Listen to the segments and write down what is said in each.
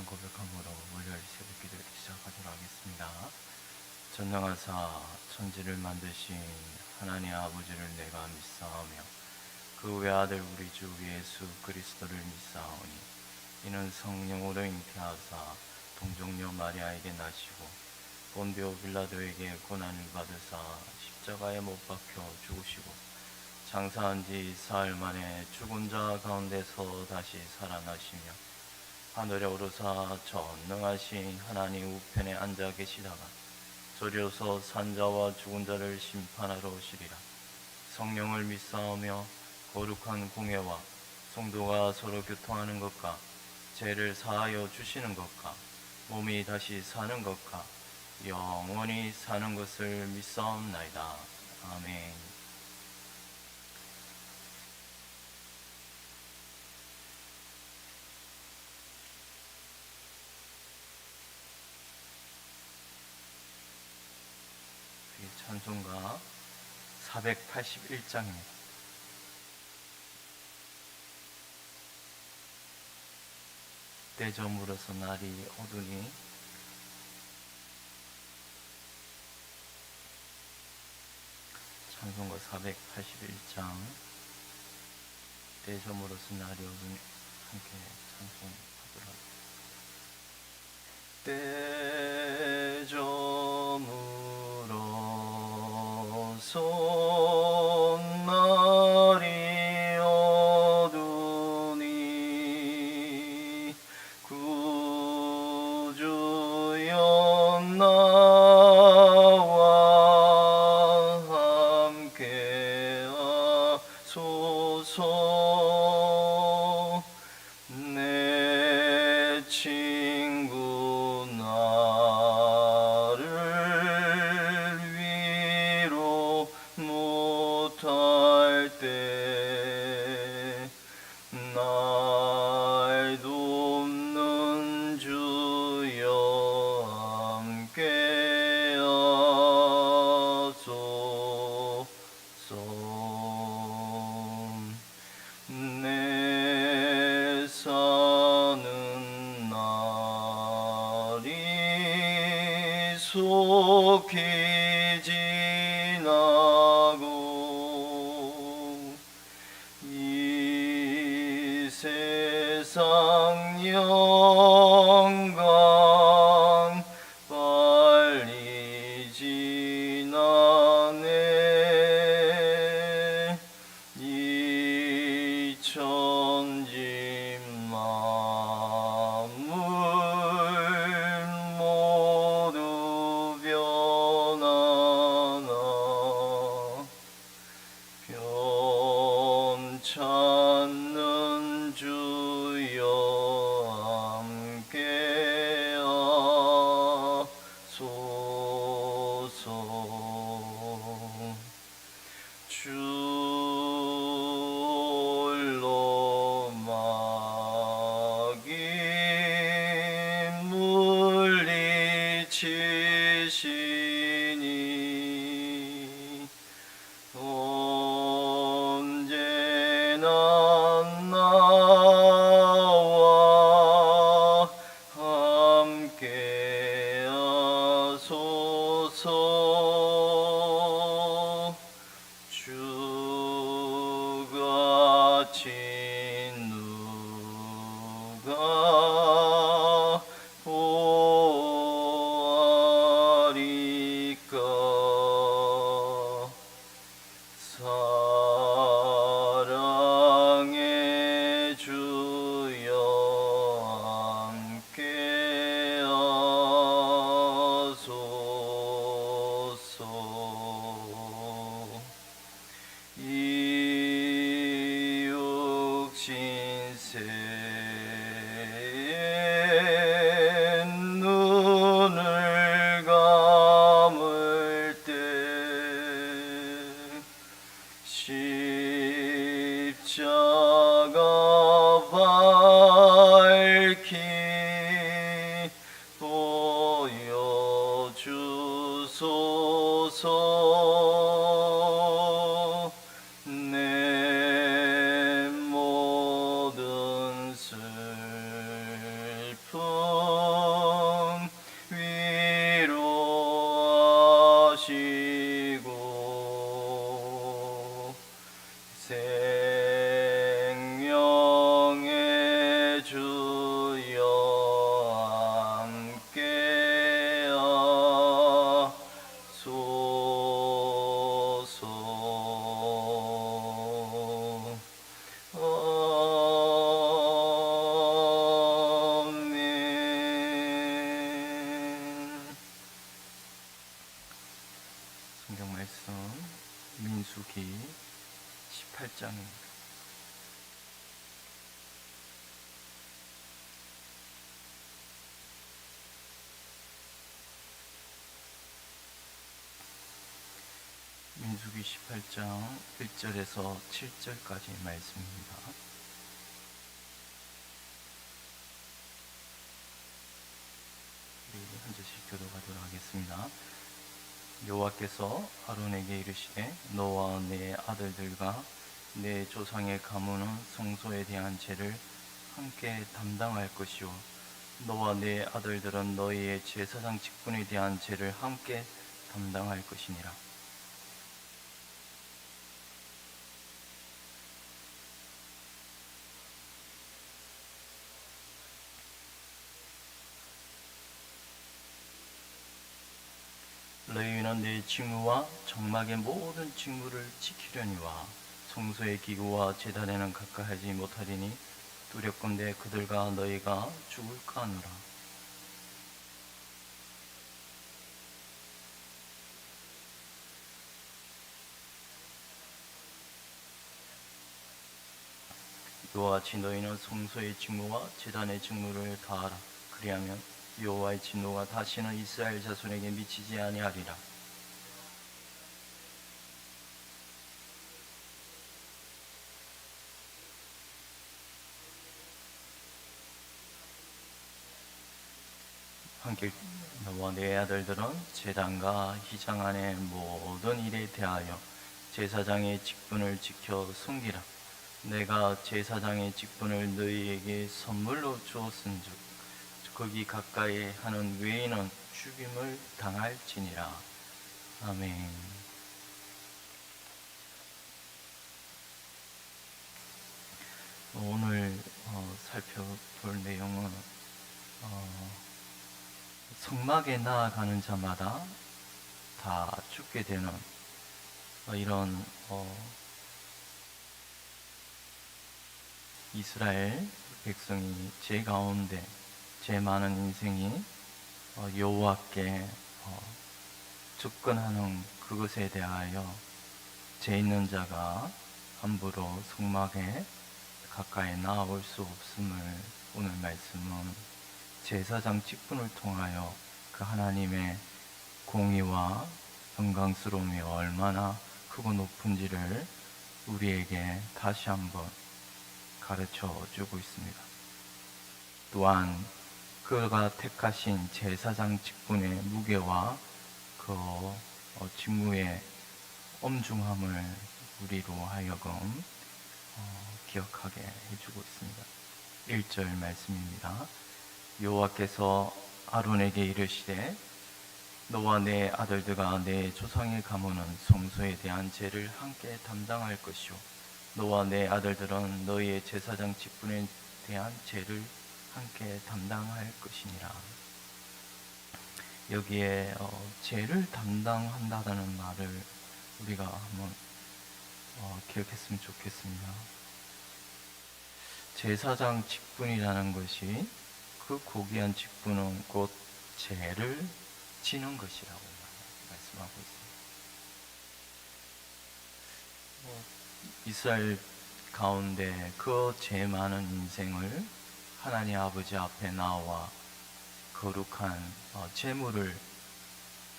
간절한 고백함으로 월요일 새벽 기도를 시작하도록 하겠습니다. 전능하사 천지를 만드신 하나님 아버지를 내가 믿사오며 그 외아들 우리 주 예수 그리스도를 믿사오니 이는 성령으로 잉태하사 동정녀 마리아에게 나시고 본디오 빌라도에게 고난을 받으사 십자가에 못 박혀 죽으시고 장사한 지 사흘 만에 죽은 자 가운데서 다시 살아나시며 하늘에 오르사 전능하신 하나님 우편에 앉아 계시다가 저리로서 산자와 죽은 자를 심판하러 오시리라. 성령을 믿사오며 거룩한 공회와 성도가 서로 교통하는 것과 죄를 사하여 주시는 것과 몸이 다시 사는 것과 영원히 사는 것을 믿사옵나이다. 아멘. 찬송가 481장입니다. 때 저물어서 날이 어두니 찬송가 481장 때 저물어서 날이 어두니 함께 찬송하도록 하겠습니다. 때 저물어서 날이 어두니 구주여 나와 함께 하소서. 내 친구 나를 위로 못할 때 날 돕는 주여 함께 하소서. 내 사는 날이 속히 지나고 이 세상 영광 빨리 지나네. 이 천지 만물 모두 변하네. 민수기 18장입니다. 민수기 18장 1절에서 7절까지 말씀입니다. 우리 한 절씩 교독하도록 하겠습니다. 여호와께서 아론에게 이르시되 너와 네 아들들과 내 조상의 가문은 성소에 대한 죄를 함께 담당할 것이요 너와 네 아들들은 너희의 제사장 직분에 대한 죄를 함께 담당할 것이니라. 레위인은 내 직무와 장막의 모든 직무를 지키려니와 성소의 기구와 제단에는 가까이 하지 못하리니 두렵건대 그들과 너희가 죽을까 하노라. 이와 같이 너희는 성소의 직무와 제단의 직무를 다하라. 그리하면 여호와의 진노가 다시는 이스라엘 자손에게 미치지 아니하리라. 함께 너와 네 아들들은 제단과 휘장 안의 모든 일에 대하여 제사장의 직분을 지켜 숨기라. 내가 제사장의 직분을 너희에게 선물로 주었은즉 거기 가까이 하는 외인은 죽임을 당할지니라. 아멘. 오늘 살펴볼 내용은 성막에 나아가는 자마다 다 죽게 되는 이런 이스라엘 백성이 죄 가운데 죄 많은 인생이 여호와께 접근하는 그것에 대하여 죄 있는 자가 함부로 성막에 가까이 나아올 수 없음을 오늘 말씀은 제사장 직분을 통하여 그 하나님의 공의와 영광스러움이 얼마나 크고 높은지를 우리에게 다시 한번 가르쳐 주고 있습니다. 또한 그가 택하신 제사장 직분의 무게와 그 직무의 엄중함을 우리로 하여금 기억하게 해주고 있습니다. 1절 말씀입니다. 여호와께서 아론에게 이르시되 너와 내 아들들과 내 조상의 가문은 성소에 대한 죄를 함께 담당할 것이요 너와 내 아들들은 너희의 제사장 직분에 대한 죄를 함께 담당할 것이니라. 여기에 죄를 담당한다는 말을 우리가 한번 기억했으면 좋겠습니다. 제사장 직분이라는 것이 그 고귀한 직분은 곧 죄를 지는 것이라고 말씀하고 있습니다. 이스라엘 가운데 그 죄 많은 인생을 하나님 아버지 앞에 나와 거룩한 제물을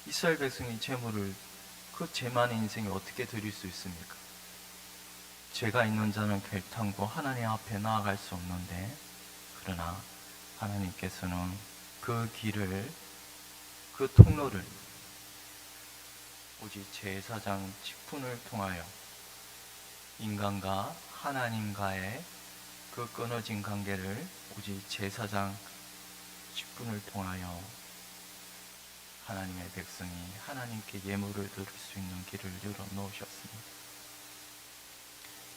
이스라엘 백성이 제물을 그 죄 많은 인생이 어떻게 드릴 수 있습니까? 죄가 있는 자는 결탄고 하나님 앞에 나아갈 수 없는데 그러나 하나님께서는 그 길을 그 통로를 오직 제사장 직분을 통하여 인간과 하나님과의 그 끊어진 관계를 오직 제사장 직분을 통하여 하나님의 백성이 하나님께 예물을 드릴 수 있는 길을 열어놓으셨습니다.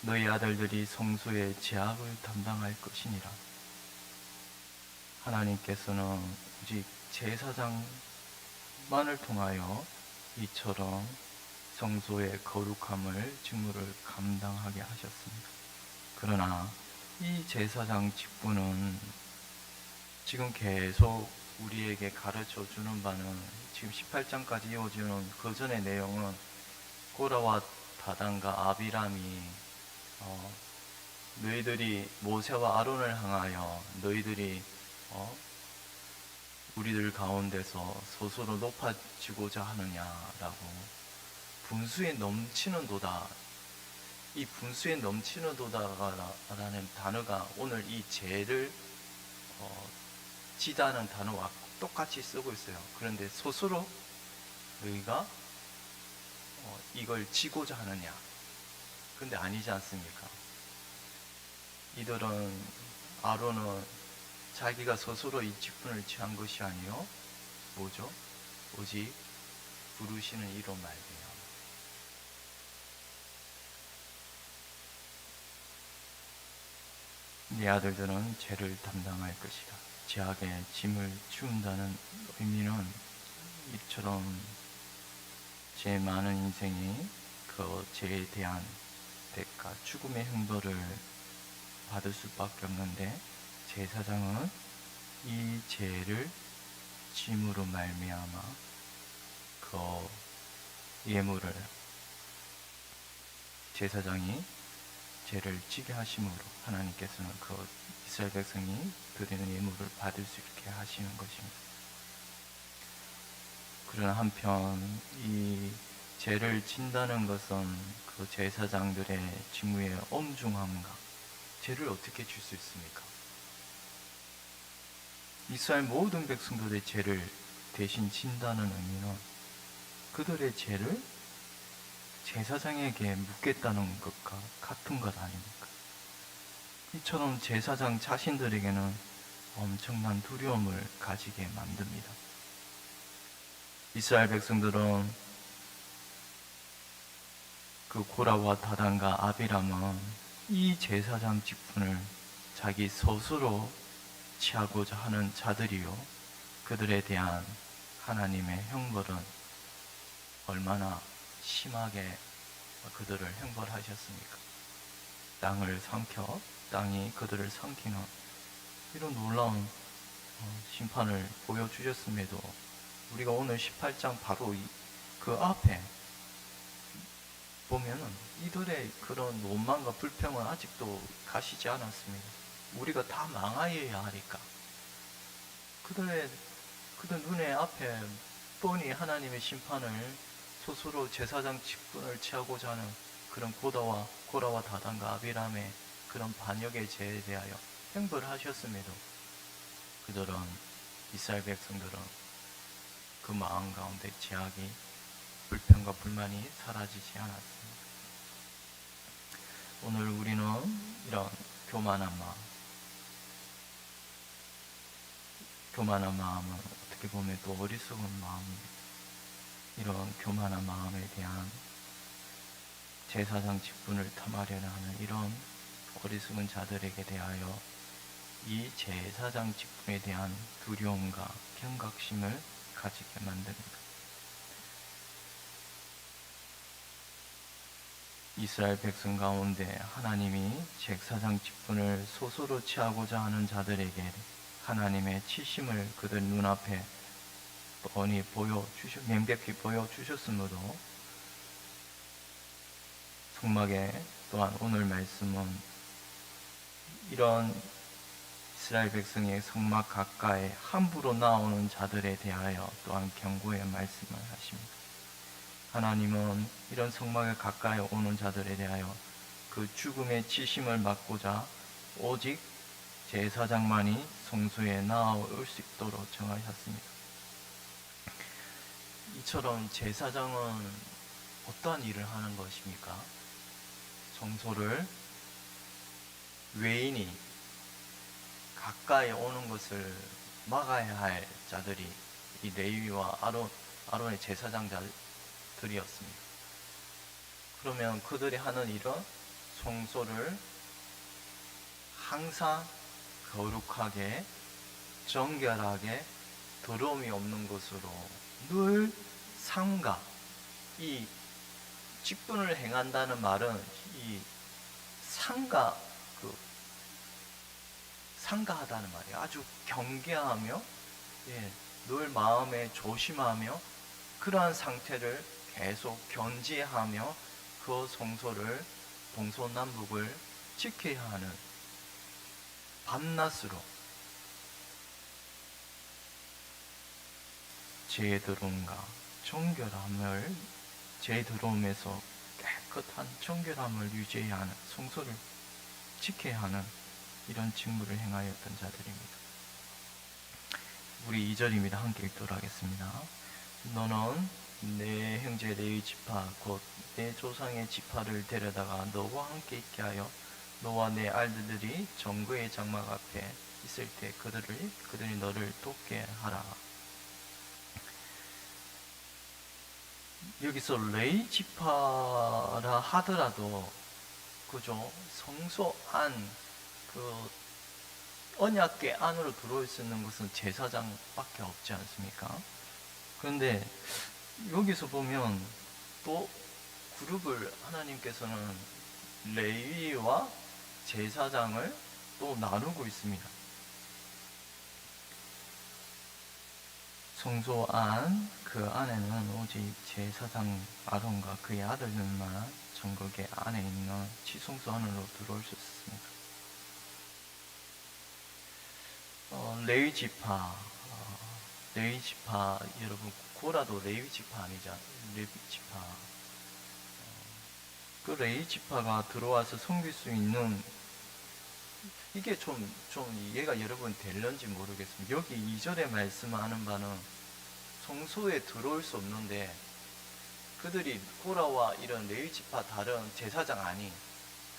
너희 아들들이 성소의 제약을 담당할 것이니라. 하나님께서는 오직 제사장만을 통하여 이처럼 성소의 거룩함을 직무를 감당하게 하셨습니다. 그러나 이 제사장 직분은 지금 계속 우리에게 가르쳐 주는 바는 지금 18장까지 이어지는 그 전의 내용은 꼬라와 다단과 아비람이 너희들이 모세와 아론을 향하여 너희들이 우리들 가운데서 스스로 높아지고자 하느냐라고 분수에 넘치는도다. 이 분수에 넘치는도다라는 단어가 오늘 이 죄를 지다는 단어와 똑같이 쓰고 있어요. 그런데 스스로 너희가 이걸 지고자 하느냐? 근데 아니지 않습니까? 이들은 아론은 자기가 스스로 이 직분을 취한 것이 아니요 뭐죠? 오직 부르시는 이로 말미암아. 네 아들들은 죄를 담당할 것이다. 죄악의 짐을 지운다는 의미는 이처럼 제 많은 인생이 그 죄에 대한 대가, 죽음의 형벌을 받을 수밖에 없는데 제사장은 이 죄를 짐으로 말미암아 그 예물을 제사장이 죄를 지게 하심으로 하나님께서는 그 이스라엘 백성이 드리는 예물을 받을 수 있게 하시는 것입니다. 그러나 한편 이 죄를 진다는 것은 그 제사장들의 직무의 엄중함과 죄를 어떻게 질 수 있습니까? 이스라엘 모든 백성들의 죄를 대신 진다는 의미는 그들의 죄를 제사장에게 묻겠다는 것과 같은 것 아닙니까? 이처럼 제사장 자신들에게는 엄청난 두려움을 가지게 만듭니다. 이스라엘 백성들은 그 고라와 다단과 아비람은 이 제사장 직분을 자기 스스로 취하고자 하는 자들이요, 그들에 대한 하나님의 형벌은 얼마나 심하게 그들을 형벌하셨습니까? 땅을 삼켜 땅이 그들을 삼키는 이런 놀라운 심판을 보여주셨음에도 우리가 오늘 18장 바로 그 앞에 보면은 이들의 그런 원망과 불평은 아직도 가시지 않았습니다. 우리가 다 망하여야 하니까 그들 눈에 앞에 뻔히 하나님의 심판을 스스로 제사장 직분을 취하고자 하는 그런 고라와 다단과 아비람의 그런 반역의 죄에 대하여 형벌을 하셨음에도 그들은 이스라엘 백성들은 그 마음 가운데 죄악이 불평과 불만이 사라지지 않았습니다. 오늘 우리는 이런 교만한 마음은 어떻게 보면 또 어리석은 마음입니다. 이런 교만한 마음에 대한 제사장 직분을 탐하려는 하는 이런 어리석은 자들에게 대하여 이 제사장 직분에 대한 두려움과 경각심을 가지게 만듭니다. 이스라엘 백성 가운데 하나님이 제사장 직분을 스스로 취하고자 하는 자들에게 하나님의 치심을 그들 눈앞에 뻔히 명백히 보여주셨으므로 성막에 또한 오늘 말씀은 이런 이스라엘 백성의 성막 가까이 함부로 나오는 자들에 대하여 또한 경고의 말씀을 하십니다. 하나님은 이런 성막에 가까이 오는 자들에 대하여 그 죽음의 치심을 막고자 오직 제사장만이 성소에 나올 수 있도록 정하셨습니다. 이처럼 제사장은 어떠한 일을 하는 것입니까? 성소를 외인이 가까이 오는 것을 막아야 할 자들이 이 레위와 아론의 제사장들이었습니다. 그러면 그들이 하는 일은 성소를 항상 거룩하게 정결하게 더러움이 없는 것으로 늘 삼가, 이 직분을 행한다는 말은 이 상가하다는 말이에요. 아주 경계하며 늘 마음에 조심하며 그러한 상태를 계속 견지하며 그 성소를 동서남북을 지켜야 하는 밤낮으로 죄의 더러움과 정결함을 죄의 더러움에서 깨끗한 정결함을 유지해야 하는 성소를 지켜야 하는 이런 직무를 행하였던 자들입니다. 우리 2절입니다. 함께 읽도록 하겠습니다. 너는 내 형제 레위 지파 곧 내 조상의 지파를 데려다가 너와 함께 있게 하여 너와 내 아들들이 정거의 장막 앞에 있을 때 그들이 너를 돕게 하라. 여기서 레위 지파라 하더라도 그죠? 성소 안 그 언약궤 안으로 들어올 수 있는 것은 제사장밖에 없지 않습니까? 그런데 여기서 보면 또 그룹을 하나님께서는 레위와 제사장을 또 나누고 있습니다. 성소 안 그 안에는 오직 제사장 아론과 그의 아들들만 정거궤 안에 있는 지성소 안으로 들어올 수 있습니다. 레위 지파 여러분 고라도 레위 지파 아니죠? 레위 지파 그 레위 지파가 들어와서 섬길 수 있는 이게 좀 이해가 여러분 될런지 모르겠습니다. 여기 2절에 말씀하는 바는 성소에 들어올 수 없는데 그들이 고라와 이런 레위 지파 다른 제사장 아닌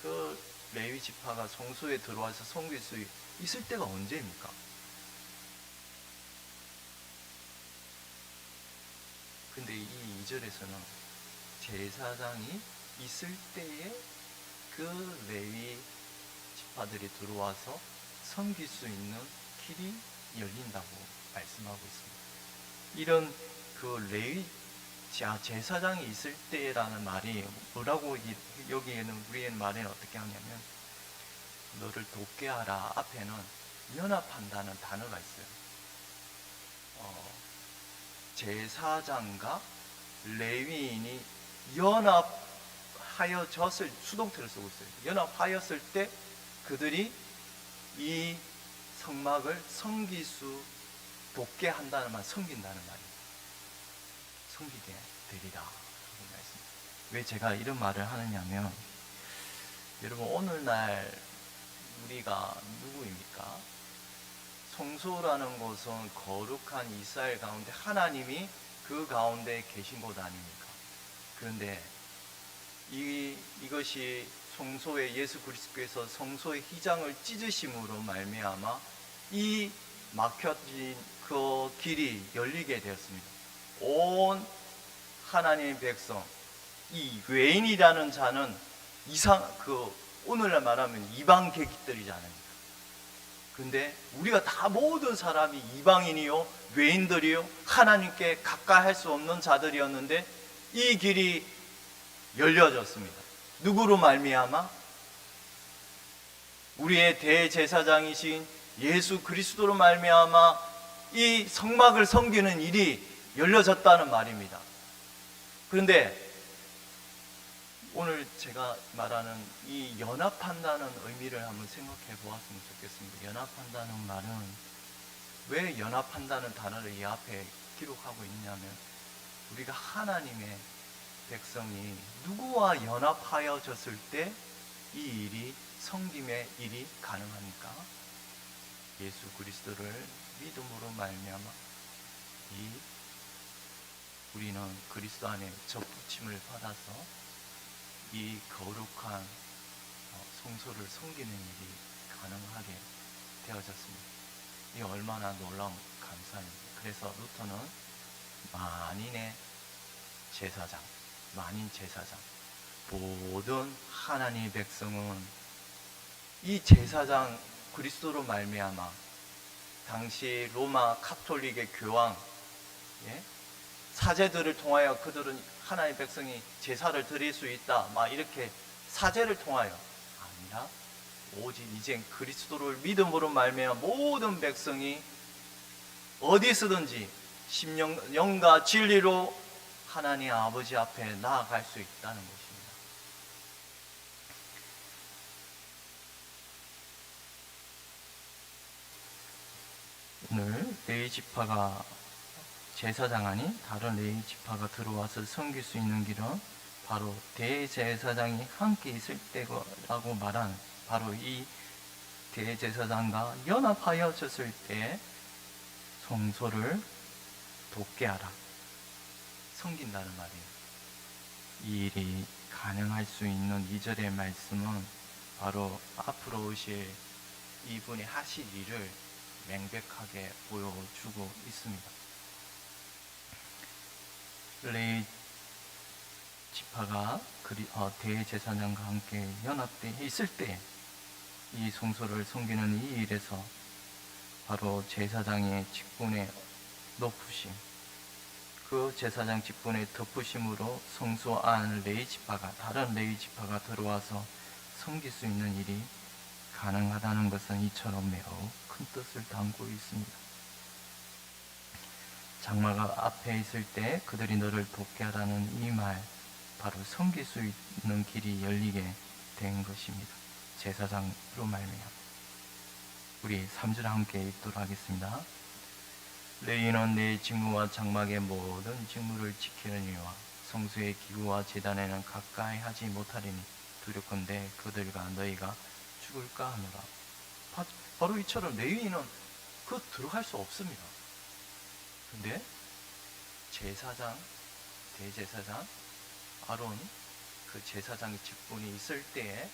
그 레위 지파가 성소에 들어와서 섬길 수 있을 때가 언제입니까? 근데 이 2절에서는 제사장이 있을 때에 그 레위 지파들이 들어와서 섬길 수 있는 길이 열린다고 말씀하고 있습니다. 이런 그 레위 제사장이 있을 때라는 말이 뭐라고 여기에는 우리의 말에는 어떻게 하냐면 너를 돕게 하라 앞에는 연합한다는 단어가 있어요. 제사장과 레위인이 연합하여졌을 수동태를 쓰고 있어요. 연합하였을 때 그들이 이 성막을 섬길 수 돕게 한다는 말, 섬긴다는 말이에요. 섬기게 되리라. 왜 제가 이런 말을 하느냐면 여러분 오늘날 우리가 누구입니까? 성소라는 것은 거룩한 이스라엘 가운데 하나님이 그 가운데 계신 곳 아닙니까? 그런데 이것이 성소에 예수 그리스도께서 성소의 휘장을 찢으심으로 말미암아 이 막혀진 그 길이 열리게 되었습니다. 온 하나님의 백성, 이 외인이라는 자는 오늘날 말하면 이방객들이지 않습니까? 근데 우리가 다 모든 사람이 이방인이요 외인들이요 하나님께 가까이 할 수 없는 자들이었는데 이 길이 열려졌습니다. 누구로 말미암아? 우리의 대제사장이신 예수 그리스도로 말미암아 이 성막을 섬기는 일이 열려졌다는 말입니다. 그런데 오늘 제가 말하는 이 연합한다는 의미를 한번 생각해 보았으면 좋겠습니다. 연합한다는 말은 왜 연합한다는 단어를 이 앞에 기록하고 있냐면 우리가 하나님의 백성이 누구와 연합하여졌을 때 이 일이 섬김의 일이 가능합니까? 예수 그리스도를 믿음으로 말미암아 우리는 그리스도 안에 접붙임을 받아서 이 거룩한 성소를 섬기는 일이 가능하게 되어졌습니다. 이 얼마나 놀라운 감사입니다. 그래서 루터는 만인 제사장, 모든 하나님의 백성은 이 제사장 그리스도로 말미암아 당시 로마 카톨릭의 교황 사제들을 통하여 그들은 하나님의 백성이 제사를 드릴 수 있다 이렇게 사제를 통하여 아니라 오직 이젠 그리스도를 믿음으로 말미암아 모든 백성이 어디서든지 심령과 진리로 하나님 아버지 앞에 나아갈 수 있다는 것입니다. 오늘 레위 지파가 제사장 아닌 다른 레위 지파가 들어와서 섬길 수 있는 길은 바로 대제사장이 함께 있을 때라고 말한 바로 이 대제사장과 연합하여졌을 때 성소를 돕게 하라, 섬긴다는 말이에요. 이 일이 가능할 수 있는 2절의 말씀은 바로 앞으로 오실 이분이 하실 일을 명백하게 보여주고 있습니다. 레위 지파가 대제사장과 함께 연합되어 있을 때 이 성소를 섬기는 이 일에서 바로 제사장의 직분의 높으심, 그 제사장 직분의 덮으심으로 성소 안 레위 지파가, 다른 레위 지파가 들어와서 섬길 수 있는 일이 가능하다는 것은 이처럼 매우 큰 뜻을 담고 있습니다. 장마가 앞에 있을 때 그들이 너를 돕게 하라는 이 말, 바로 섬길 수 있는 길이 열리게 된 것입니다. 제사장으로 말미암아. 우리 3절 함께 읽도록 하겠습니다. 레위인은 내 직무와 장막의 모든 직무를 지키느니와 성소의 기구와 제단에는 가까이 하지 못하리니 두렵건대 그들과 너희가 죽을까 하노라. 바로 이처럼 레위인은 들어갈 수 없습니다. 근데 제사장, 대제사장 아론, 그 제사장의 직분이 있을 때에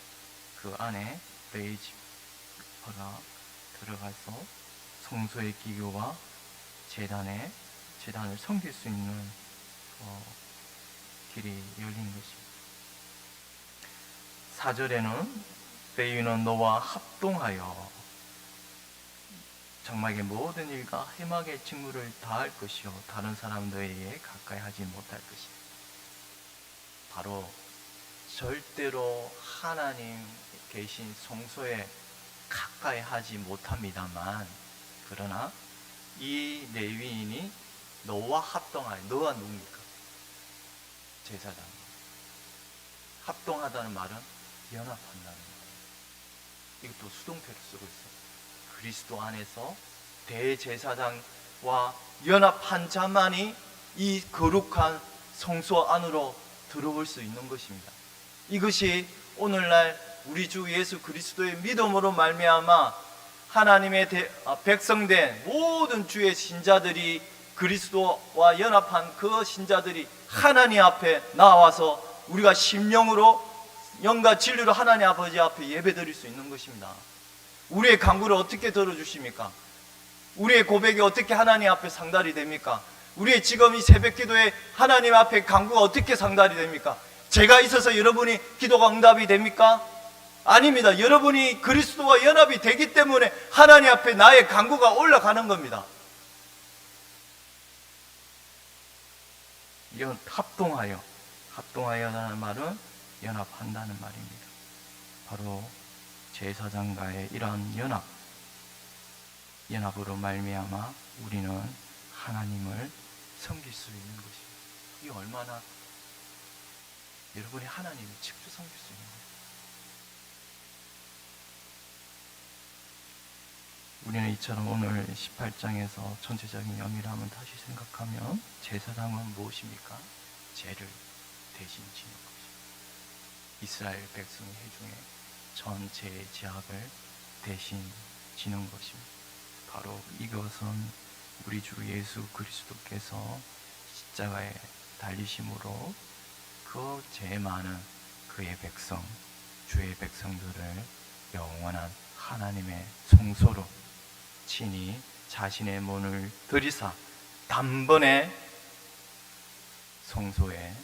그 안에 레위 지파가 들어가서 성소의 기구와 제단을 섬길 수 있는 길이 열린 것입니다. 4절에는 레위인은 너와 합동하여 장막의 모든 일과 해막의 직무를 다할 것이요 다른 사람들에게 가까이 하지 못할 것이다. 바로 절대로 하나님 계신 성소에 가까이 하지 못합니다만, 그러나 이 레위인이 너와 합동하여, 너와 누굽니까? 제사장. 합동하다는 말은 연합한다는 말이에요. 이것도 수동태로 쓰고 있어요. 그리스도 안에서 대제사장과 연합한 자만이 이 거룩한 성소 안으로 들어올 수 있는 것입니다. 이것이 오늘날 우리 주 예수 그리스도의 믿음으로 말미암아 하나님의 백성된 모든 주의 신자들이, 그리스도와 연합한 그 신자들이 하나님 앞에 나와서 우리가 심령으로 영과 진리로 하나님 아버지 앞에 예배드릴 수 있는 것입니다. 우리의 간구를 어떻게 들어주십니까? 우리의 고백이 어떻게 하나님 앞에 상달이 됩니까? 우리의 지금 이 새벽 기도에 하나님 앞에 간구가 어떻게 상달이 됩니까? 제가 있어서 여러분이 기도가 응답이 됩니까? 아닙니다. 여러분이 그리스도와 연합이 되기 때문에 하나님 앞에 나의 간구가 올라가는 겁니다. 이건 합동하여라는 말은 연합한다는 말입니다. 바로 제사장과의 이러한 연합으로 말미암아 우리는 하나님을 섬길 수 있는 것입니다. 이게 얼마나 여러분이 하나님을 직접 섬길 수 있는 거예요. 우리는 이처럼 오늘 18장에서 전체적인 의미를 한번 다시 생각하면 제사장은 무엇입니까? 죄를 대신 지는 것입니다. 이스라엘 백성의 회중의 전체의 죄악을 대신 지는 것입니다. 바로 이것은 우리 주 예수 그리스도께서 십자가에 달리심으로 그 죄 많은 그의 백성, 주의 백성들을 영원한 하나님의 성소로 친히 자신의 몸을 들이사 단번에 성소의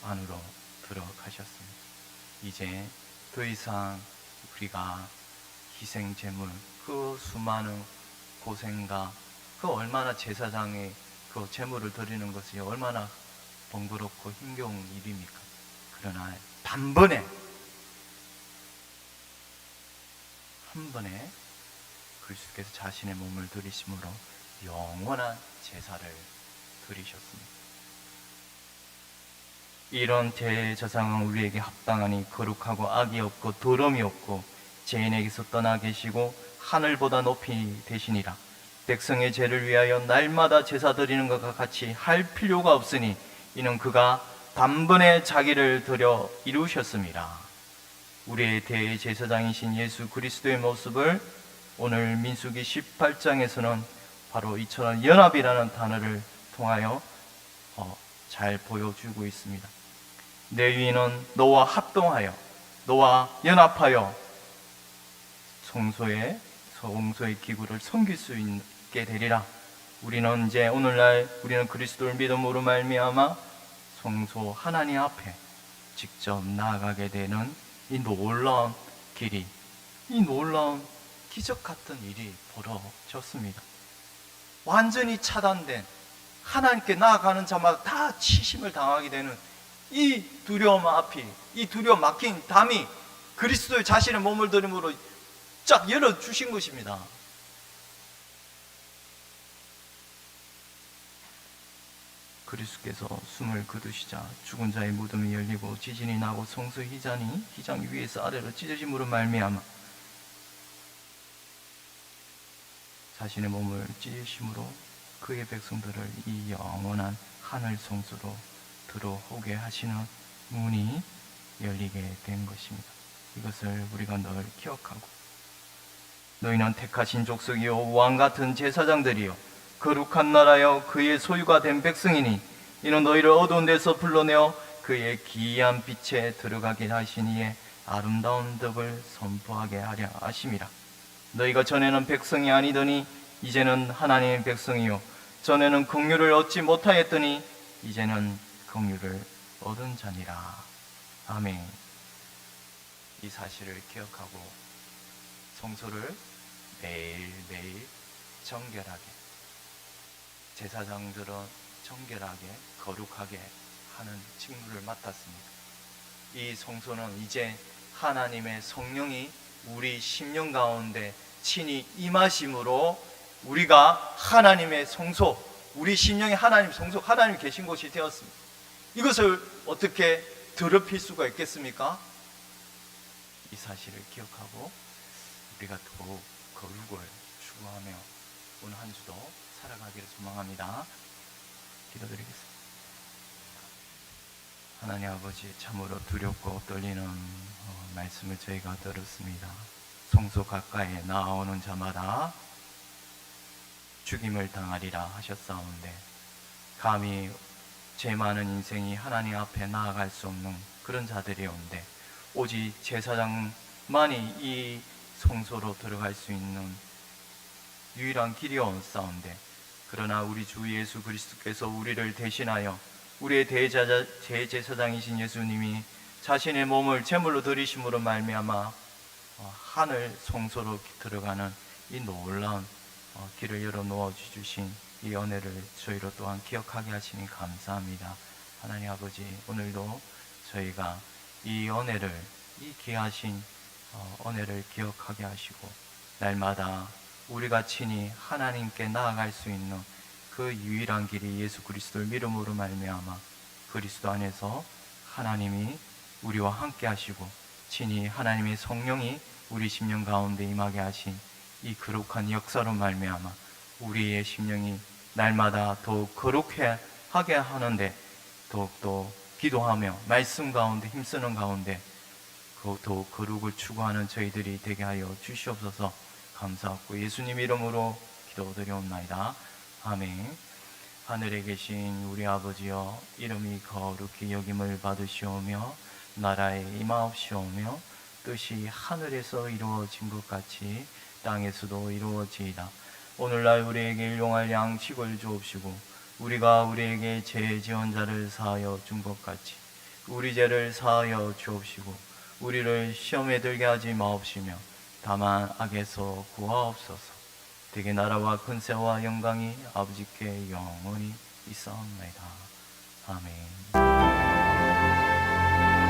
안으로 들어가셨습니다. 이제 더 이상 우리가 희생 제물, 그 수많은 고생과 그 얼마나 제사장의 그 제물을 드리는 것이 얼마나 번거롭고 힘겨운 일입니까? 그러나 단번에 한 번에 그리스도께서 자신의 몸을 드리심으로 영원한 제사를 드리셨습니다. 이런 대제사장은 우리에게 합당하니 거룩하고 악이 없고 더러움이 없고 죄인에게서 떠나 계시고 하늘보다 높이 되시니라. 백성의 죄를 위하여 날마다 제사 드리는 것과 같이 할 필요가 없으니 이는 그가 단번에 자기를 드려 이루셨습니다. 우리의 대제사장이신 예수 그리스도의 모습을 오늘 민수기 18장에서는 바로 이처럼 연합이라는 단어를 통하여 잘 보여주고 있습니다. 레위인은 너와 합동하여 너와 연합하여 성소의 기구를 섬길 수 있게 되리라. 우리는 이제 오늘날 우리는 그리스도를 믿음으로 말미암아 성소 하나님 앞에 직접 나아가게 되는 이 놀라운 길이, 이 놀라운 기적 같은 일이 벌어졌습니다. 완전히 차단된, 하나님께 나아가는 자마다 다 치심을 당하게 되는 이 두려움 앞이, 이 두려움 막힌 담이 그리스도의 자신의 몸을 들임으로 쫙 열어주신 것입니다. 그리스도께서 숨을 거두시자 죽은 자의 무덤이 열리고 지진이 나고 성소 휘장 위에서 아래로 찢어짐으로 말미암아 자신의 몸을 찢으심으로 그의 백성들을 이 영원한 하늘 성소로 들어오게 하시는 문이 열리게 된 것입니다. 이것을 우리가 늘 기억하고, 너희는 택하신 족속이요 왕같은 제사장들이요 거룩한 나라여 그의 소유가 된 백성이니 이는 너희를 어두운 데서 불러내어 그의 기이한 빛에 들어가게 하시니에 아름다운 덕을 선포하게 하려 하심이라. 너희가 전에는 백성이 아니더니 이제는 하나님의 백성이요 전에는 긍휼을 얻지 못하였더니 이제는 긍휼을 얻은 자니라. 아멘. 이 사실을 기억하고 성소를 매일매일 정결하게, 제사장들은 정결하게 거룩하게 하는 직무를 맡았습니다. 이 성소는 이제 하나님의 성령이 우리 심령 가운데 친히 임하심으로 우리가 하나님의 성소, 우리 심령이 하나님의 성소, 하나님이 계신 곳이 되었습니다. 이것을 어떻게 더럽힐 수가 있겠습니까? 이 사실을 기억하고 우리가 더욱 거룩을 추구하며 오늘 한 주도 살아가기를 소망합니다. 기도드리겠습니다. 하나님 아버지, 참으로 두렵고 떨리는 말씀을 저희가 들었습니다. 성소 가까이에 나오는 자마다 죽임을 당하리라 하셨사온데, 감히 죄 많은 인생이 하나님 앞에 나아갈 수 없는 그런 자들이온데 오직 제사장만이 이 성소로 들어갈 수 있는 유일한 길이었사온데, 그러나 우리 주 예수 그리스도께서 우리를 대신하여 우리의 대제사장이신 예수님이 자신의 몸을 제물로 드리심으로 말미암아 하늘 성소로 들어가는 이 놀라운 길을 열어 놓아 주신 이 은혜를 저희로 또한 기억하게 하시니 감사합니다. 하나님 아버지, 오늘도 저희가 이 은혜를, 이 귀하신 은혜를 기억하게 하시고 날마다 우리가 친히 하나님께 나아갈 수 있는 그 유일한 길이 예수 그리스도를 믿음으로 말미암아 그리스도 안에서 하나님이 우리와 함께 하시고 친히 하나님의 성령이 우리 심령 가운데 임하게 하신 이 거룩한 역사로 말미암아 우리의 심령이 날마다 더욱 거룩하게 하는데 더욱더 기도하며 말씀 가운데 힘쓰는 가운데 더욱 거룩을 추구하는 저희들이 되게 하여 주시옵소서. 감사하고 예수님 이름으로 기도드리옵나이다. 아멘. 하늘에 계신 우리 아버지여, 이름이 거룩히 여김을 받으시오며 나라에 임하옵시오며 뜻이 하늘에서 이루어진 것 같이 땅에서도 이루어지이다. 오늘날 우리에게 일용할 양식을 주옵시고 우리가 우리에게 죄 지은 자를 사하여 준 것 같이 우리 죄를 사하여 주옵시고 우리를 시험에 들게 하지 마옵시며 다만 악에서 구하옵소서. 대개 나라와 권세와 영광이 아버지께 영원히 있사옵나이다. 아멘.